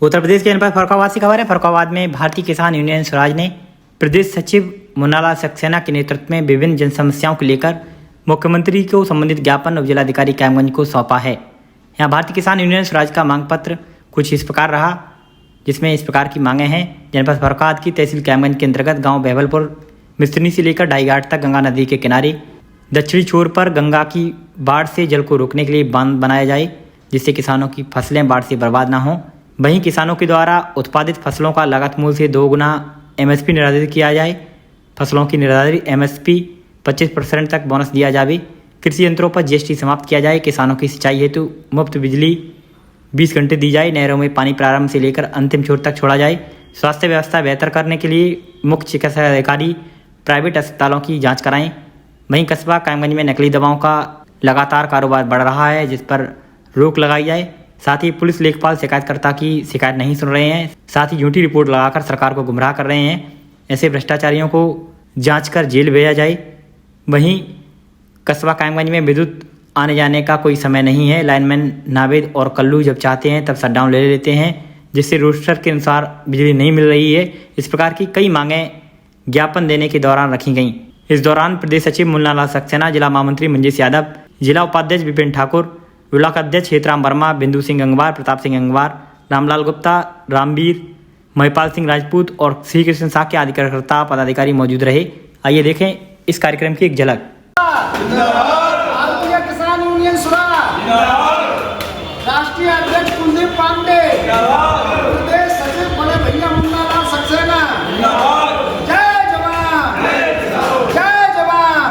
उत्तर प्रदेश के जनपद फर्रुखाबाद से खबर है। फर्रुखाबाद में भारतीय किसान यूनियन स्वराज ने प्रदेश सचिव मुन्नालाल सक्सेना के नेतृत्व में विभिन्न जन समस्याओं को लेकर मुख्यमंत्री को संबंधित ज्ञापन जिलाधिकारी कैमगंज को सौंपा है। यहाँ भारतीय किसान यूनियन स्वराज का मांग पत्र कुछ इस प्रकार रहा, जिसमें इस प्रकार की मांगे हैं। जनपद फर्रुखाबाद की तहसील कैमगंज के अंतर्गत गाँव बहबलपुर मिस्त्री से लेकर डाईघाट तक गंगा नदी के किनारे दक्षिणी छोर पर गंगा की बाढ़ से जल को रोकने के लिए बांध बनाया जाए, जिससे किसानों की फसलें बाढ़ से बर्बाद न हों। वहीं किसानों के द्वारा उत्पादित फसलों का लागत मूल्य से 2 गुना एमएसपी निर्धारित किया जाए। फसलों की निर्धारित एमएसपी 25% तक बोनस दिया जाए। कृषि यंत्रों पर जीएसटी समाप्त किया जाए। किसानों की सिंचाई हेतु मुफ्त बिजली 20 घंटे दी जाए। नहरों में पानी प्रारंभ से लेकर अंतिम छोर तक छोड़ा जाए। स्वास्थ्य व्यवस्था बेहतर करने के लिए मुख्य चिकित्सा अधिकारी प्राइवेट अस्पतालों की जाँच कराएँ। वहीं कस्बा कैमगंज में नकली दवाओं का लगातार कारोबार बढ़ रहा है, जिस पर रोक लगाई जाए। साथ ही पुलिस लेखपाल शिकायतकर्ता की शिकायत नहीं सुन रहे हैं, साथ ही झूठी रिपोर्ट लगाकर सरकार को गुमराह कर रहे हैं। ऐसे भ्रष्टाचारियों को जांच कर जेल भेजा जाए। वहीं कस्बा कैमगंज में विद्युत आने जाने का कोई समय नहीं है। लाइनमैन नावेद और कल्लू जब चाहते हैं तब शटडाउन ले लेते हैं, जिससे रोस्टर के अनुसार बिजली नहीं मिल रही है। इस प्रकार की कई मांगें ज्ञापन देने के दौरान रखी गईं। इस दौरान प्रदेश सचिव मुन्नालाल सक्सेना, जिला महामंत्री मंजीश यादव, जिला उपाध्यक्ष विपिन ठाकुर, ब्लॉक अध्यक्ष हेतराम वर्मा, बिंदु सिंह गंगवार, प्रताप सिंह गंगवार, रामलाल गुप्ता, रामवीर, महिपाल सिंह राजपूत और श्री कृष्ण शाह के आदि कार्यकर्ता पदाधिकारी मौजूद रहे। आइए देखें इस कार्यक्रम की एक झलक। भारतीय किसान यूनियन स्वराज, राष्ट्रीय अध्यक्ष कुलदीप पांडे, प्रदेश सचिव बड़े भैया मुन्नालाल सक्सेना, जय जवान, जय जवान।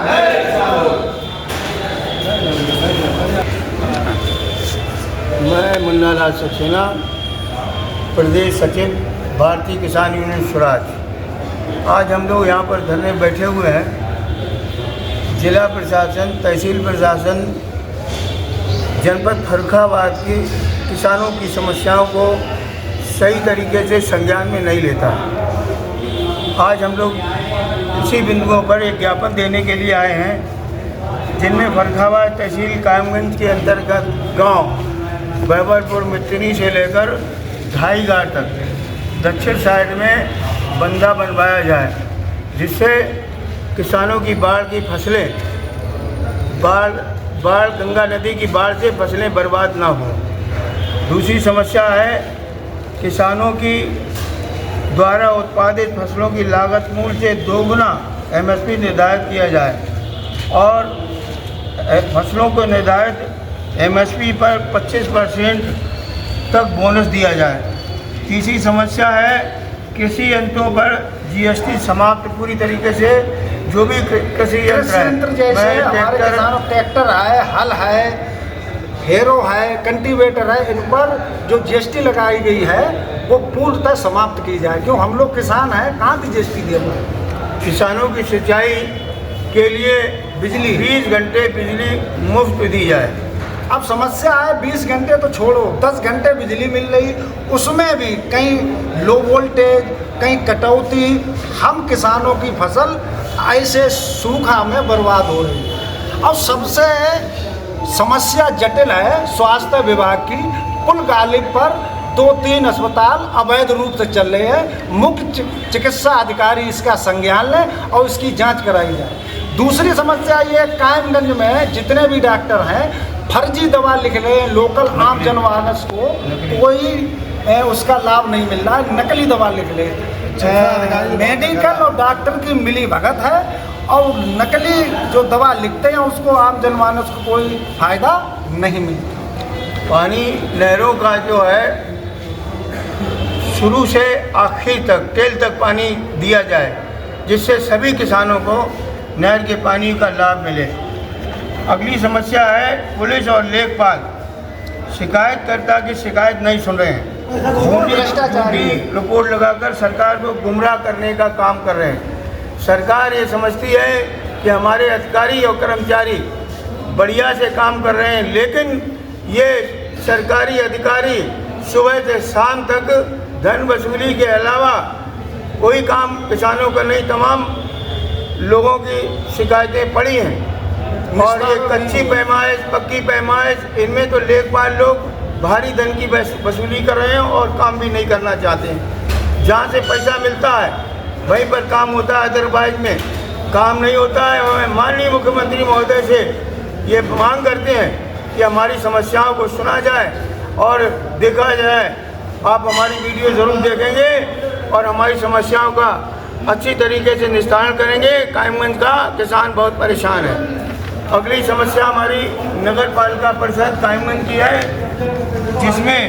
मैं मुन्नालाल सक्सेना, प्रदेश सचिव भारतीय किसान यूनियन स्वराज। आज हम लोग यहाँ पर धरने बैठे हुए हैं। जिला प्रशासन, तहसील प्रशासन जनपद फर्रुखाबाद की किसानों की समस्याओं को सही तरीके से संज्ञान में नहीं लेता। आज हम लोग इसी बिंदुओं पर एक ज्ञापन देने के लिए आए हैं, जिनमें फर्रुखाबाद तहसील कैमगंज के अंतर्गत गांव बहबलपुर मिस्त्री से लेकर डाईघाट तक दक्षिण साइड में बंधा बनवाया जाए, जिससे किसानों की बाढ़ की फसलें बाढ़ गंगा नदी की बाढ़ से फसलें बर्बाद ना हो। दूसरी समस्या है, किसानों की द्वारा उत्पादित फसलों की लागत मूल्य से 2 गुना एमएसपी निर्धारित किया जाए और फसलों को निर्धारित एमएसपी पर 25% तक बोनस दिया जाए। तीसरी समस्या है, कृषि यंत्रों पर जीएसटी समाप्त पूरी तरीके से। जो भी कृषि यंत्र जैसे हमारे किसानों ट्रैक्टर है, हल है, हेरो है, कल्टीवेटर है, इन पर जो जीएसटी लगाई गई है वो पूर्णतः समाप्त की जाए। क्यों, हम लोग किसान हैं, कहाँ की जीएसटी देंगे। किसानों की सिंचाई के लिए बिजली 20 घंटे बिजली मुफ्त दी जाए। अब समस्या है 20 घंटे तो छोड़ो, 10 घंटे बिजली मिल रही, उसमें भी कहीं लो वोल्टेज, कहीं कटौती। हम किसानों की फसल ऐसे सूखा में बर्बाद हो रही है। और सबसे समस्या जटिल है स्वास्थ्य विभाग की। कुल गालिब पर 2-3 अस्पताल अवैध रूप से चल रहे हैं। मुख्य चिकित्सा अधिकारी इसका संज्ञान लें और इसकी जांच कराई जाए। दूसरी समस्या ये, कैमगंज में जितने भी डॉक्टर हैं फर्जी दवा लिख रहे हैं। लोकल आम जनमानस को कोई उसका लाभ नहीं मिल रहा है, नकली दवा लिख रहे हैं। मेडिकल और डॉक्टर की मिली भगत है और नकली जो दवा लिखते हैं उसको आम जनमानस को कोई फायदा नहीं मिलता। पानी नहरों का जो है शुरू से आखिर तक टेल तक पानी दिया जाए, जिससे सभी किसानों को नहर के पानी का लाभ मिले। अगली समस्या है, पुलिस और लेखपाल शिकायतकर्ता की शिकायत नहीं सुन रहे हैं। झूठी रिपोर्ट लगाकर सरकार को गुमराह करने का काम कर रहे हैं। सरकार ये समझती है कि हमारे अधिकारी और कर्मचारी बढ़िया से काम कर रहे हैं, लेकिन ये सरकारी अधिकारी सुबह से शाम तक धन वसूली के अलावा कोई काम किसानों का नहीं। तमाम लोगों की शिकायतें पड़ी हैं और ये कच्ची पैमाइश, पक्की पैमाइश, इनमें तो लेखपाल लोग भारी धन की वसूली कर रहे हैं और काम भी नहीं करना चाहते हैं। जहाँ से पैसा मिलता है वहीं पर काम होता है, अदरवाइज में काम नहीं होता है। हमें माननीय मुख्यमंत्री महोदय से ये मांग करते हैं कि हमारी समस्याओं को सुना जाए और देखा जाए। आप हमारी वीडियो ज़रूर देखेंगे और हमारी समस्याओं का अच्छी तरीके से निस्तारण करेंगे। कायमगंज का किसान बहुत परेशान है। अगली समस्या हमारी नगर पालिका परिषद कायमगंज की है, जिसमें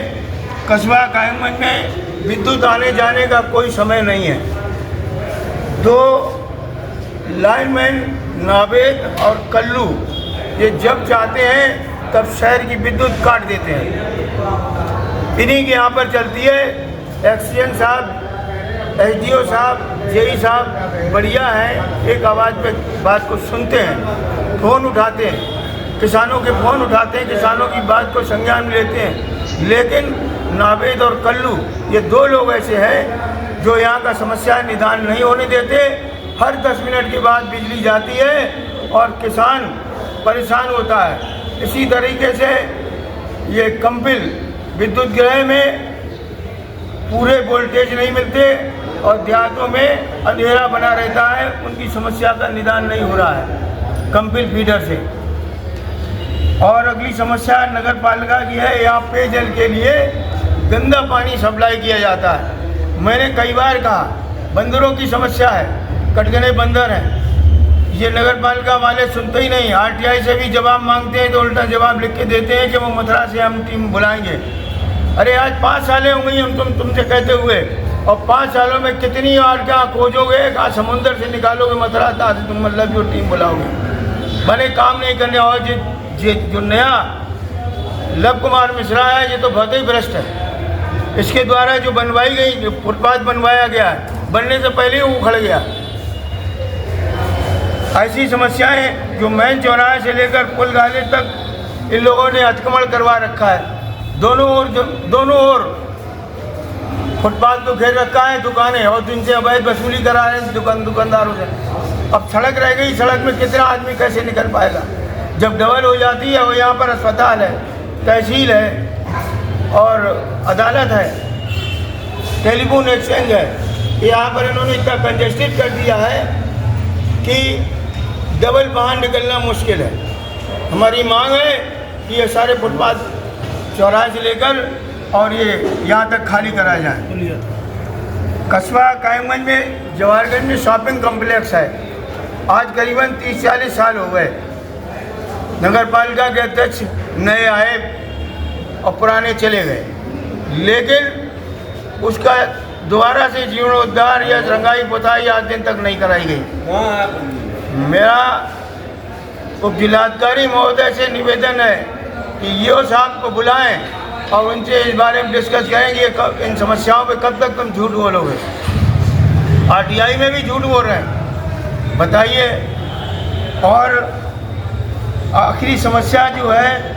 कस्बा कायमगंज में विद्युत आने जाने का कोई समय नहीं है। 2 लाइनमैन नावेद और कल्लू ये जब चाहते हैं तब शहर की विद्युत काट देते हैं। इन्हीं के यहाँ पर चलती है। एक्सीएन साहब, एसडीओ साहब, जेई साहब बढ़िया हैं, एक आवाज़ पे बात को सुनते हैं, फ़ोन उठाते हैं, किसानों के फ़ोन उठाते हैं, किसानों की बात को संज्ञान में लेते हैं। लेकिन नावेद और कल्लू ये 2 लोग ऐसे हैं जो यहाँ का समस्या निदान नहीं होने देते। हर 10 मिनट के बाद बिजली जाती है और किसान परेशान होता है। इसी तरीके से ये कंपिल विद्युत गृह में पूरे वोल्टेज नहीं मिलते और देहातों में अंधेरा बना रहता है। उनकी समस्या का निदान नहीं हो रहा है कंपिल फीडर से। और अगली समस्या नगर पालिका की है। यहाँ पेयजल के लिए गंदा पानी सप्लाई किया जाता है। मैंने कई बार कहा बंदरों की समस्या है, कटघरे बंदर हैं। ये नगर पालिका वाले सुनते ही नहीं। आरटीआई से भी जवाब मांगते हैं तो उल्टा जवाब लिख के देते हैं कि वो मथुरा से हम टीम बुलाएंगे। अरे आज 5 सालें हो गई हम तुमसे कहते हुए, और 5 सालों में कितनी और क्या खोजोगे, कहाँ समुंदर से निकालोगे मथुरा तक से तुम मतलब जो टीम बुलाओगे। बने काम नहीं करने। और जो नया लव कुमार मिश्रा है ये तो बहुत ही भ्रष्ट है। इसके द्वारा जो बनवाई गई, जो फुटपाथ बनवाया गया है, बनने से पहले ही वो उखड़ गया। ऐसी समस्याएं जो मैन चौराहे से लेकर पुल गाले तक इन लोगों ने अतिक्रमण करवा रखा है। दोनों ओर फुटपाथ को घेर रखा है दुकानें, और जिनसे अवैध वसूली करा रहे हैं दुकानदारों से। अब सड़क रह गई, सड़क में कितना आदमी कैसे निकल पाएगा जब डबल हो जाती है। और यहाँ पर अस्पताल है, तहसील है और अदालत है, टेलीफोन एक्सचेंज है। यहाँ पर इन्होंने इतना कंजेस्टेड कर दिया है कि डबल बाहर निकलना मुश्किल है। हमारी मांग है कि ये सारे फुटपाथ चौराहे से लेकर और ये यहाँ तक खाली कराया जाए। कस्बा कायमगंज में जवाहरगंज में शॉपिंग कम्प्लेक्स है। आज करीबन 30-40 साल हो गए। नगर पालिका के अध्यक्ष नए आए और पुराने चले गए, लेकिन उसका दोबारा से जीर्णोद्धार या रंगाई पुताई आज दिन तक नहीं कराई गई। मेरा उप जिलाधिकारी महोदय से निवेदन है कि ईओ साहब को बुलाएं और उनसे इस बारे में डिस्कस करेंगे इन समस्याओं पे कब तक तुम झूठ बोलोगे। आरटीआई में भी झूठ बोल रहे हैं, बताइए। और आखिरी समस्या जो है